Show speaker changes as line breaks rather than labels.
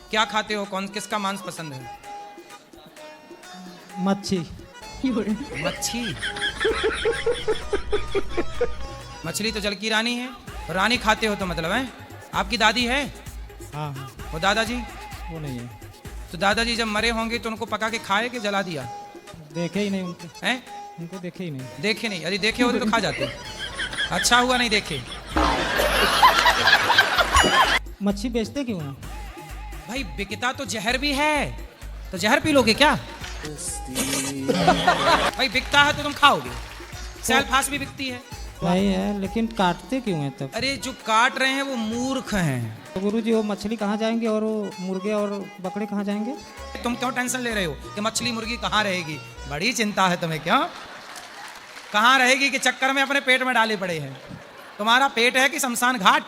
क्या खाते हो? किसका मांस पसंद है?
मच्छी।
मच्छी। मछली तो जल की रानी है। रानी खाते हो तो मतलब है? आपकी दादी है?
हाँ।
वो दादाजी?
वो नहीं है।
तो दादाजी जब मरे होंगे तो उनको पका के खाए कि जला दिया?
देखे ही नहीं उनको।
हैं?
उनको देखे ही नहीं।
देखे नहीं? यदि देखे होते तो खा जाते। अच्छा हुआ नहीं देखे।
मच्छी बेचते क्यों हैं?
भाई बिकता तो जहर भी है, तो जहर पी लोगे क्या? भाई बिकता है तो तुम खाओगे। सेल्फास भी बिकती है।
नहीं है, लेकिन काटते क्यों हैं तब?
अरे जो काट रहे हैं वो मूर्ख हैं।
तो गुरुजी वो मछली कहाँ जाएंगे और वो मुर्गे और बकरे कहाँ जाएंगे?
तुम क्यों टेंशन ले रहे हो कि मछली मुर्गी कहाँ रहेगी? बड़ी चिंता है तुम्हें क्या? कहाँ रहेगी के चक्कर में अपने पेट में डाले पड़े हैं। तुम्हारा पेट है कि शमशान घाट?